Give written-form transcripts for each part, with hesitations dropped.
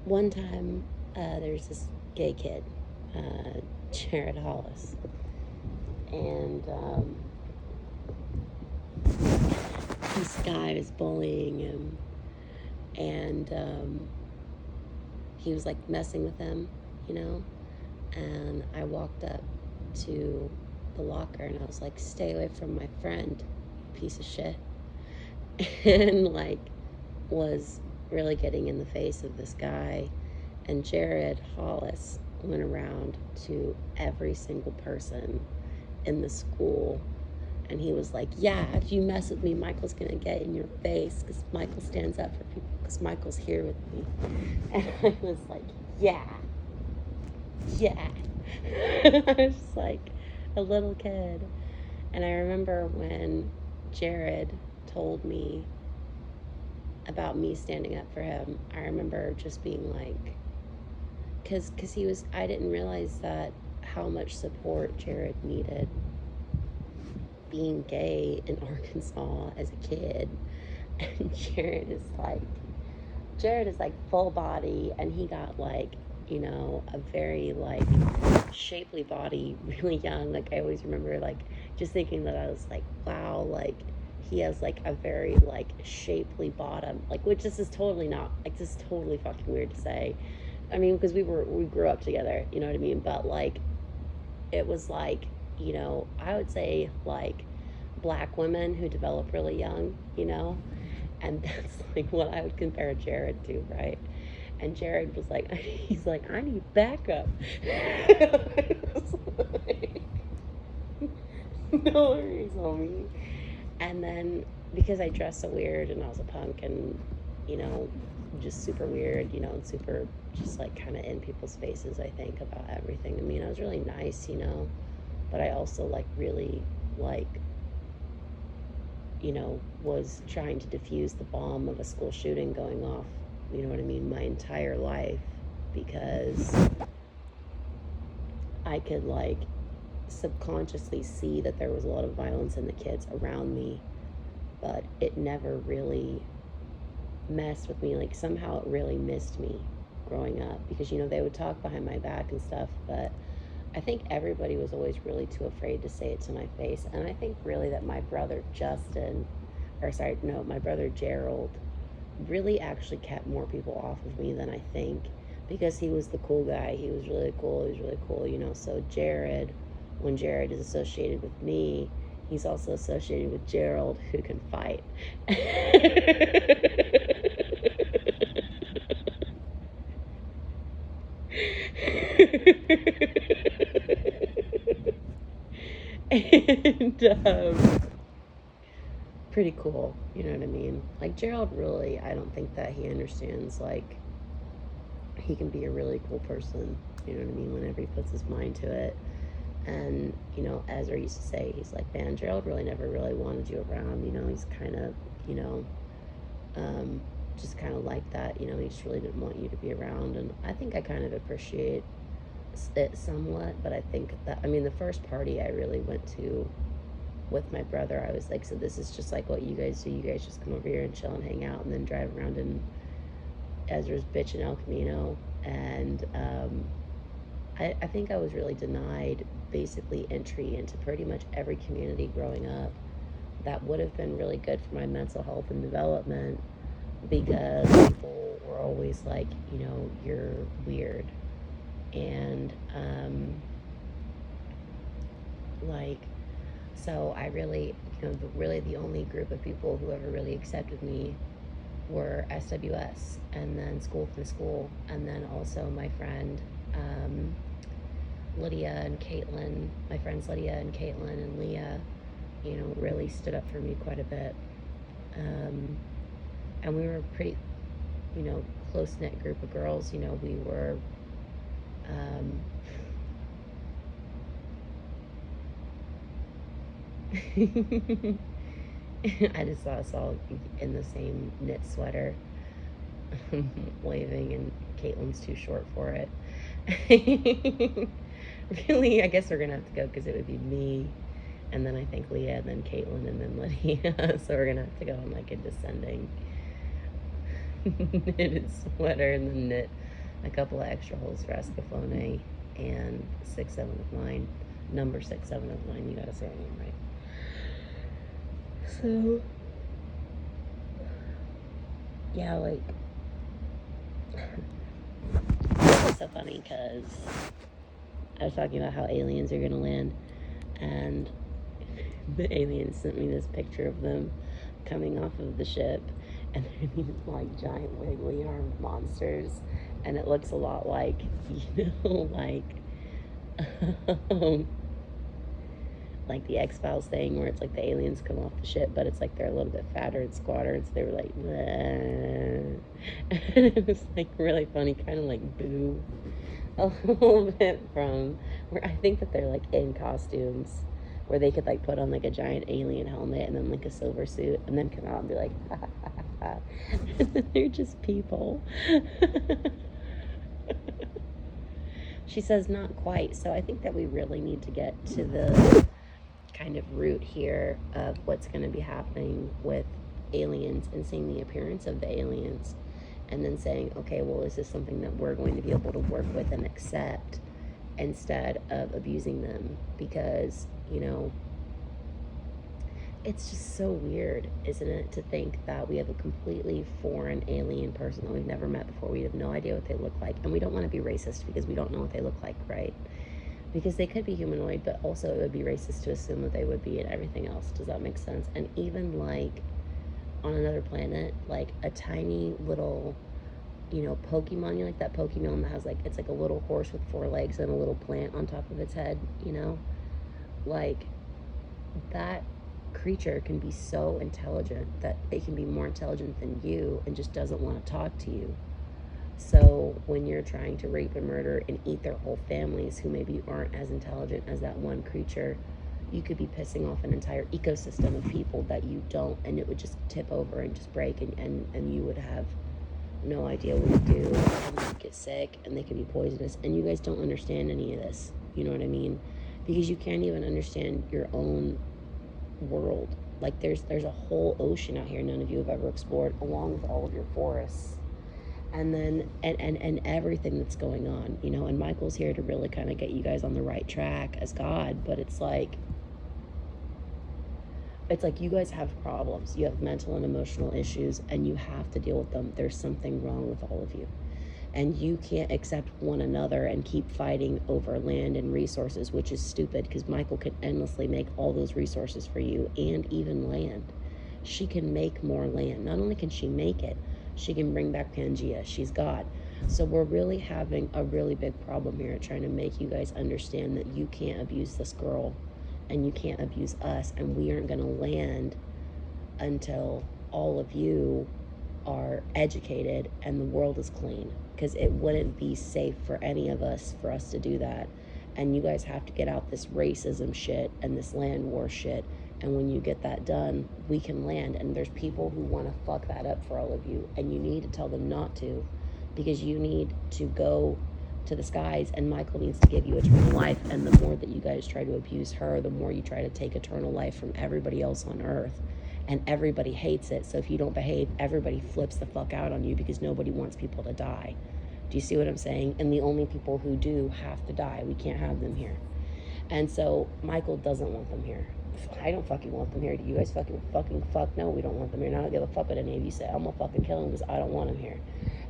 one time, there's this gay kid, Jared Hollis, and this guy was bullying him, and he was like messing with him, you know. And I walked up to the locker and I was like, "Stay away from my friend, you piece of shit." And like was really getting in the face of this guy. And Jared Hollis went around to every single person in the school and he was like, "Yeah, if you mess with me, Michael's gonna get in your face because Michael stands up for people because Michael's here with me." And I was like, "Yeah, yeah." I was just like a little kid. And I remember when Jared told me about me standing up for him, I remember just being like, because he was, I didn't realize that how much support Jared needed being gay in Arkansas as a kid. And Jared is like full body, and he got like, you know, a very like shapely body, really young. Like I always remember like just thinking that I was like, wow, like he has like a very like shapely bottom, like which this is totally not like this is totally fucking weird to say. I mean, because we grew up together, you know what I mean? But like it was like, you know, I would say like black women who develop really young, you know, and that's like what I would compare Jared to, right? And Jared was like, he's like, "I need backup." I was like, no worries, homie. And then because I dressed so weird and I was a punk and, you know, just super weird, you know, and super just like kind of in people's faces, I think, about everything. I mean, I was really nice, you know, but I also like really like, you know, was trying to defuse the bomb of a school shooting going off, you know what I mean, my entire life because I could like subconsciously see that there was a lot of violence in the kids around me, but it never really messed with me. Like somehow it really missed me growing up because, you know, they would talk behind my back and stuff, but I think everybody was always really too afraid to say it to my face. And I think really that my brother Justin, or sorry, no, my brother Gerald, really actually kept more people off of me than I think because he was the cool guy. He was really cool. He was really cool, you know. So Jared, when Jared is associated with me, he's also associated with Gerald, who can fight. And pretty cool, you know what I mean? Like Gerald really, I don't think that he understands like he can be a really cool person, you know what I mean, whenever he puts his mind to it. And, you know, Ezra used to say, he's like, "Man, Gerald really never really wanted you around, you know, he's kind of, you know, um, just kind of like that, you know, he just really didn't want you to be around." And I think I kind of appreciate it somewhat, but I think that, I mean, the first party I really went to with my brother, I was like, "So this is just like what you guys do. You guys just come over here and chill and hang out and then drive around in Ezra's bitch in El Camino." And I think I was really denied basically entry into pretty much every community growing up that would have been really good for my mental health and development because people were always like, you know, "You're weird." And like, so I really, you know, really the only group of people who ever really accepted me were SWS and then School from School. And then also my friend Lydia and Caitlin, my friends Lydia and Caitlin and Leah, you know, really stood up for me quite a bit. Um, and we were a pretty, you know, close knit group of girls. You know, we were, um, I just saw us all in the same knit sweater, waving, and Caitlin's too short for it. Really, I guess we're gonna have to go because it would be me, and then I think Leah, and then Caitlin, and then Lydia. So we're gonna have to go on like a descending knitted sweater and then knit a couple of extra holes for Escaflowne, and 6-7 of mine. Number 6-7 of mine. You gotta say her name right. So, yeah, like, it's so funny because I was talking about how aliens are gonna land, and the aliens sent me this picture of them coming off of the ship, and they're these like giant wiggly armed monsters, and it looks a lot like, like the X-Files thing where it's like the aliens come off the ship, but it's like they're a little bit fatter and squatter, and so they were like, bleh. And it was like really funny, kind of like Boo, a little bit from where I think that they're like in costumes where they could like put on like a giant alien helmet and then like a silver suit and then come out and be like, ha, ha, ha, ha. And then they're just people. She says not quite. So I think that we really need to get to the kind of root here of what's going to be happening with aliens and seeing the appearance of the aliens and then saying, okay, well, is this something that we're going to be able to work with and accept instead of abusing them? Because, you know, it's just so weird, isn't it, to think that we have a completely foreign alien person that we've never met before. We have no idea what they look like, and we don't want to be racist because we don't know what they look like, right? Because they could be humanoid, but also it would be racist to assume that they would be and everything else. Does that make sense? And even like on another planet, like a tiny little, you know, Pokemon, you know, like that Pokemon that has like, it's like a little horse with 4 legs and a little plant on top of its head, you know? Like, that creature can be so intelligent that it can be more intelligent than you and just doesn't want to talk to you. So when you're trying to rape and murder and eat their whole families who maybe aren't as intelligent as that one creature, you could be pissing off an entire ecosystem of people that you don't, and it would just tip over and just break, and you would have no idea what to do, and you'd get sick, and they could be poisonous, and you guys don't understand any of this, you know what I mean? Because you can't even understand your own world. Like there's a whole ocean out here none of you have ever explored, along with all of your forests, and then and everything that's going on, you know. And Michael's here to really kind of get you guys on the right track as God, but it's like you guys have problems. You have mental and emotional issues, and you have to deal with them. There's something wrong with all of you, and you can't accept one another and keep fighting over land and resources, which is stupid because Michael can endlessly make all those resources for you, and even land. She can make more land. Not only can she make it, she can bring back Pangea. She's God. So we're really having a really big problem here, trying to make you guys understand that you can't abuse this girl and you can't abuse us, and we aren't going to land until all of you are educated and the world is clean, because it wouldn't be safe for any of us for us to do that. And you guys have to get out this racism shit and this land war shit, and when you get that done, we can land. And there's people who want to fuck that up for all of you, and you need to tell them not to, because you need to go to the skies, and Michael needs to give you eternal life. And the more that you guys try to abuse her, the more you try to take eternal life from everybody else on earth, and everybody hates it. So if you don't behave, everybody flips the fuck out on you, because nobody wants people to die. Do you see what I'm saying? And the only people who do have to die. We can't have them here. And so Michael doesn't want them here. I don't fucking want them here. Do you guys fucking fuck? No, we don't want them here. And I don't give a fuck what any of you say. I'm gonna fucking kill them because I don't want them here.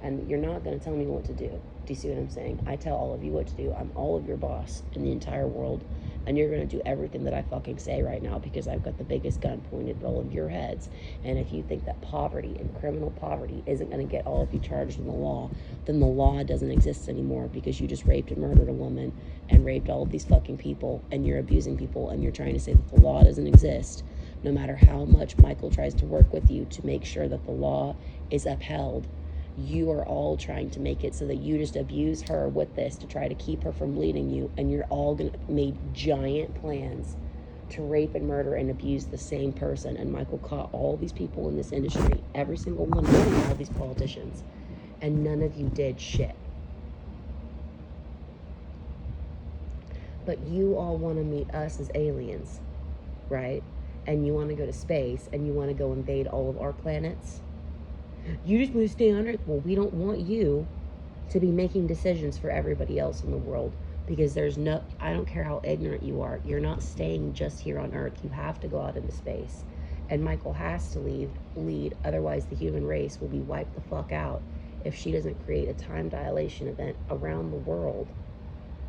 And you're not gonna tell me what to do. Do you see what I'm saying? I tell all of you what to do. I'm all of your boss in the entire world. And you're gonna do everything that I fucking say right now, because I've got the biggest gun pointed at all of your heads. And if you think that poverty and criminal poverty isn't gonna get all of you charged in the law, then the law doesn't exist anymore, because you just raped and murdered a woman and raped all of these fucking people, and you're abusing people, and you're trying to say that the law doesn't exist, no matter how much Michael tries to work with you to make sure that the law is upheld. You are all trying to make it so that you just abuse her with this to try to keep her from bleeding you, and you're all gonna make giant plans to rape and murder and abuse the same person. And Michael caught all these people in this industry, every single one of them, all these politicians, and none of you did shit. But you all want to meet us as aliens, right? And you want to go to space, and you want to go invade all of our planets. You just want to stay on Earth. Well, we don't want you. to be making decisions for everybody else in the world. Because I don't care how ignorant you are, you're not staying just here on Earth. You have to go out into space. And Michael has to lead, otherwise the human race will be wiped the fuck out if she doesn't create a time dilation event around the world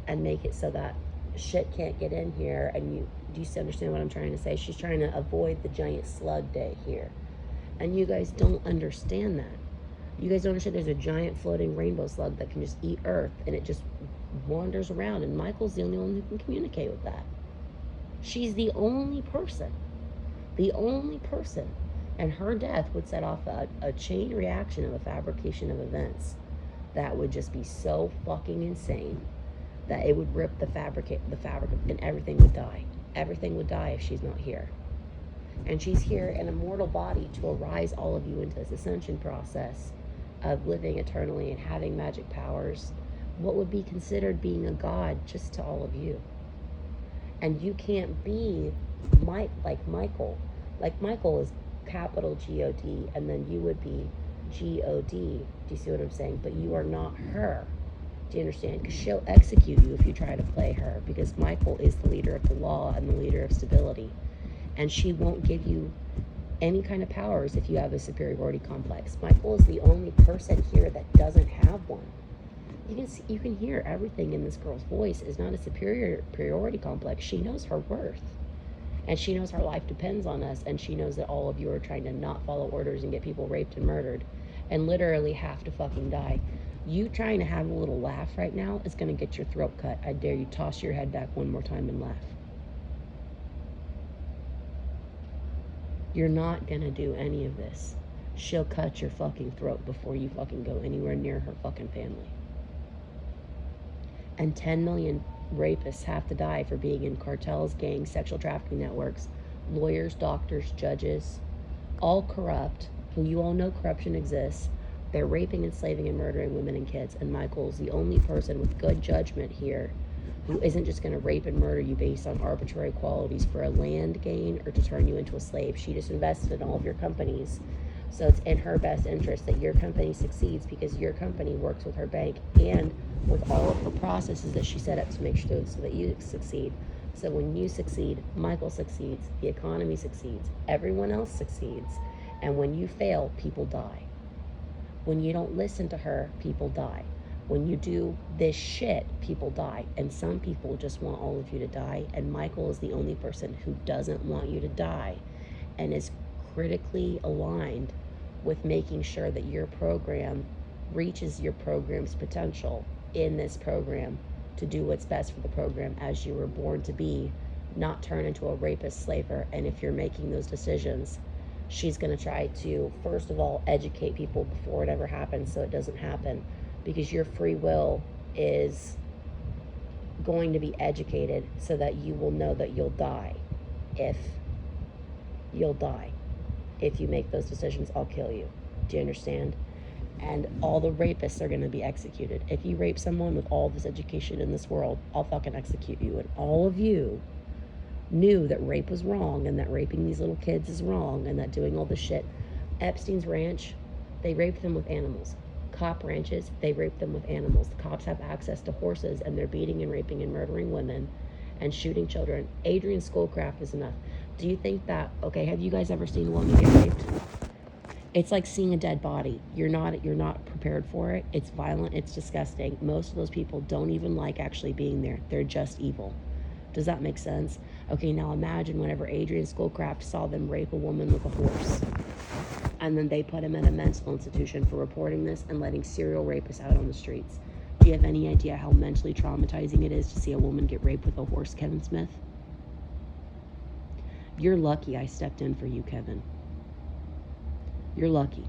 and make it so that shit can't get in here. And do you understand what I'm trying to say? She's trying to avoid the giant slug day here. And you guys don't understand that. You guys don't understand there's a giant floating rainbow slug that can just eat Earth, and it just wanders around, and Michael's the only one who can communicate with that. She's the only person. And her death would set off a chain reaction of a fabrication of events that would just be so fucking insane that it would rip the fabric, and everything would die. Everything would die if she's not here. And she's here in a mortal body to arise all of you into this ascension process of living eternally and having magic powers. What would be considered being a god just to all of you. And you can't be like Michael. Like Michael is capital G-O-D, and then you would be G-O-D. Do you see what I'm saying? But you are not her. Do you understand? Because she'll execute you if you try to play her, because Michael is the leader of the law and the leader of stability. And she won't give you any kind of powers if you have a superiority complex. Michael is the only person here that doesn't have one. You can hear everything in this girl's voice is not a superiority complex. She knows her worth. And she knows her life depends on us. And she knows that all of you are trying to not follow orders and get people raped and murdered. And literally have to fucking die. You trying to have a little laugh right now is going to get your throat cut. I dare you toss your head back one more time and laugh. You're not going to do any of this. She'll cut your fucking throat before you fucking go anywhere near her fucking family. And 10 million rapists have to die for being in cartels, gangs, sexual trafficking networks, lawyers, doctors, judges, all corrupt, who you all know corruption exists. They're raping, enslaving, and murdering women and kids. And Michael's the only person with good judgment here who isn't just going to rape and murder you based on arbitrary qualities for a land gain or to turn you into a slave. She just invested in all of your companies. So it's in her best interest that your company succeeds, because your company works with her bank and with all of the processes that she set up to make sure so that you succeed. So when you succeed, Michael succeeds, the economy succeeds, everyone else succeeds. And when you fail, people die. When you don't listen to her, people die. When you do this shit, people die. And some people just want all of you to die. And Michael is the only person who doesn't want you to die and is critically aligned with making sure that your program reaches your program's potential in this program to do what's best for the program as you were born to be, not turn into a rapist slaver. And if you're making those decisions, she's going to try to, first of all, educate people before it ever happens so it doesn't happen, because your free will is going to be educated so that you will know that you'll die. If you make those decisions, I'll kill you. Do you understand? And all the rapists are going to be executed. If you rape someone with all this education in this world, I'll fucking execute you. And all of you knew that rape was wrong, and that raping these little kids is wrong, and that doing all this shit. Epstein's ranch, they raped them with animals. Cop ranches, they rape them with animals. The cops have access to horses, and they're beating and raping and murdering women and shooting children. Adrian Schoolcraft is enough. Do you think that, okay, have you guys ever seen a woman get raped? It's like seeing a dead body. You're not prepared for it. It's violent, it's disgusting. Most of those people don't even like actually being there. They're just evil. Does that make sense? Okay, now imagine whenever Adrian Schoolcraft saw them rape a woman with a horse, and then they put him in a mental institution for reporting this and letting serial rapists out on the streets. Do you have any idea how mentally traumatizing it is to see a woman get raped with a horse, Kevin Smith? You're lucky I stepped in for you, Kevin. You're lucky.